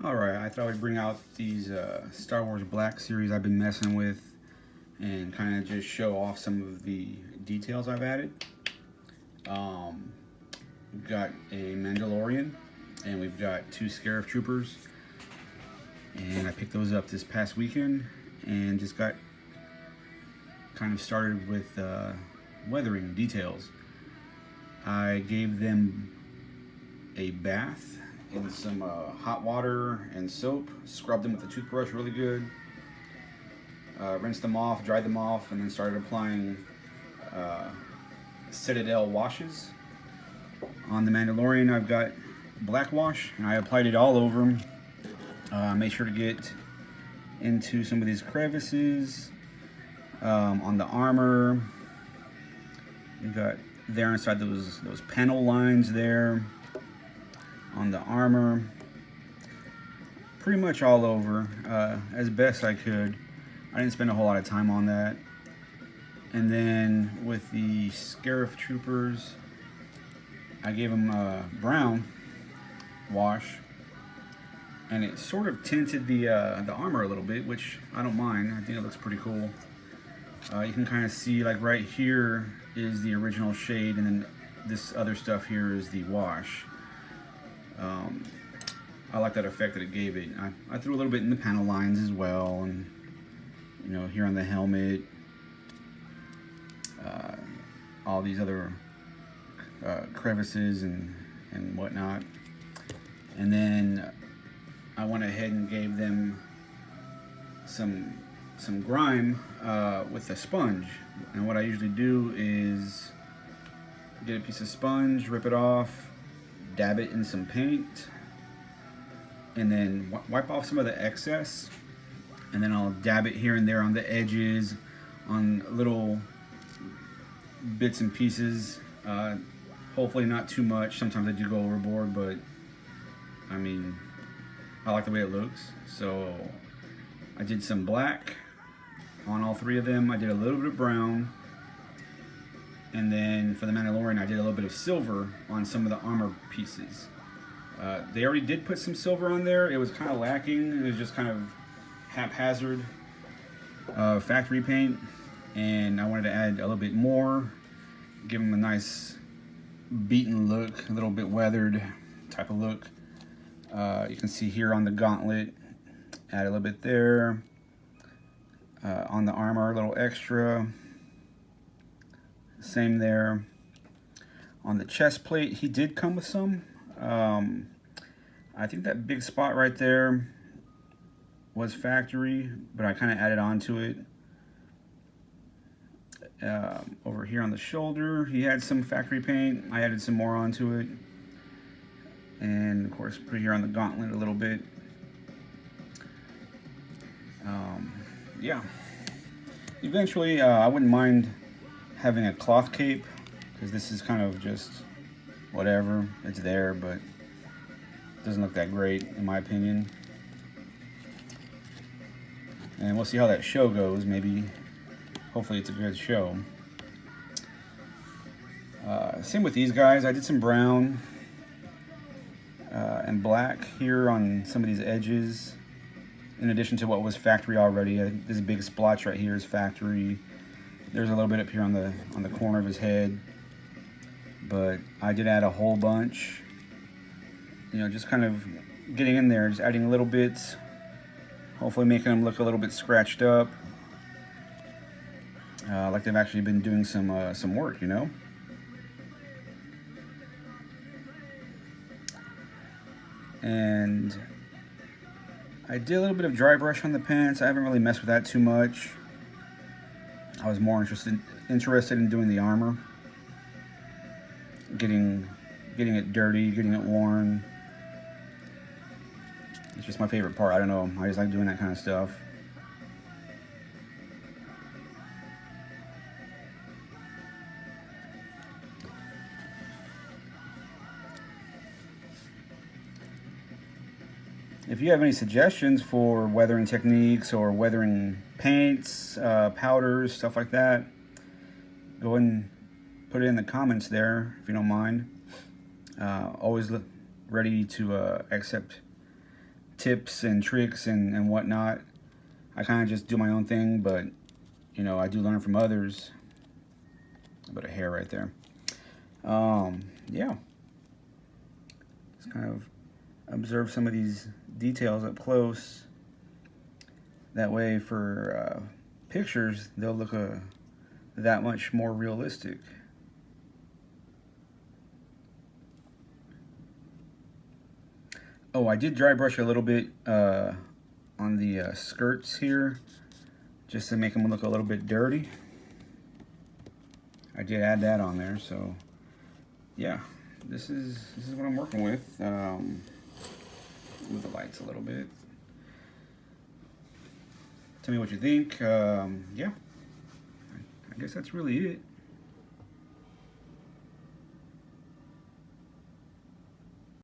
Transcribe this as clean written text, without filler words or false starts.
Alright, I thought I'd bring out these Star Wars Black series I've been messing with and kind of just show off some of the details I've added. We've got a Mandalorian and we've got two Scarif Troopers, and I picked those up this past weekend and just got kind of started with weathering details. I gave them a bath in some hot water and soap, scrubbed them with a toothbrush really good, rinsed them off, dried them off, and then started applying Citadel washes. On the Mandalorian, I've got black wash, and I applied it all over him. Made sure to get into some of these crevices. On the armor, we got there inside those panel lines there. On the armor, pretty much all over, as best I could. I didn't spend a whole lot of time on that. And then with the Scarif Troopers, I gave them a brown wash, and it sort of tinted the armor a little bit, which I don't mind. I think it looks pretty cool. You can kind of see, like, right here is the original shade, and then this other stuff here is the wash. I like that effect that it gave it. I threw a little bit in the panel lines as well, and here on the helmet, all these other crevices and whatnot. And then I went ahead and gave them some grime with a sponge. And what I usually do is get a piece of sponge, rip it off, dab it in some paint, and then wipe off some of the excess, and then I'll dab it here and there on the edges, on little bits and pieces. Hopefully not too much. Sometimes I do go overboard, but I mean, I like the way it looks. So I did some black on all three of them. I did a little bit of brown, and then for the Mandalorian, I did a little bit of silver on some of the armor pieces. They already did put some silver on there. It was kind of lacking. It was just kind of haphazard factory paint, and I wanted to add a little bit more, give them a nice beaten look, a little bit weathered type of look. You can see here on the gauntlet, add a little bit there. On the armor, a little extra. Same there. On the chest plate, he did come with some. I think that big spot right there was factory, but I kind of added on to it. Over here on the shoulder, he had some factory paint. I added some more onto it. And of course, put it here on the gauntlet a little bit. Yeah. Eventually, I wouldn't mind having a cloth cape, because this is kind of just whatever. It's there, but it doesn't look that great in my opinion. And we'll see how that show goes. Maybe, hopefully it's a good show. Same with these guys. I did some brown and black here on some of these edges, in addition to what was factory already. This big splotch right here is factory. There's a little bit up here on the corner of his head, but I did add a whole bunch. Just kind of getting in there, just adding little bits, hopefully making them look a little bit scratched up, like they've actually been doing some work, And I did a little bit of dry brush on the pants. I haven't really messed with that too much. I was more interested in doing the armor, getting it dirty, getting it worn. It's just my favorite part. I don't know. I just like doing that kind of stuff. If you have any suggestions for weathering techniques or weathering paints, powders, stuff like that, go ahead and put it in the comments there if you don't mind. Always ready to accept tips and tricks and whatnot. I kind of just do my own thing, but you know, I do learn from others. A bit of hair right there. Yeah. Just kind of observe some of these details up close. That way, for pictures, they'll look that much more realistic. Oh, I did dry brush a little bit on the skirts here, just to make them look a little bit dirty. I did add that on there, so yeah, this is what I'm working with. Move the lights a little bit. Tell me what you think. Yeah, I guess that's really it.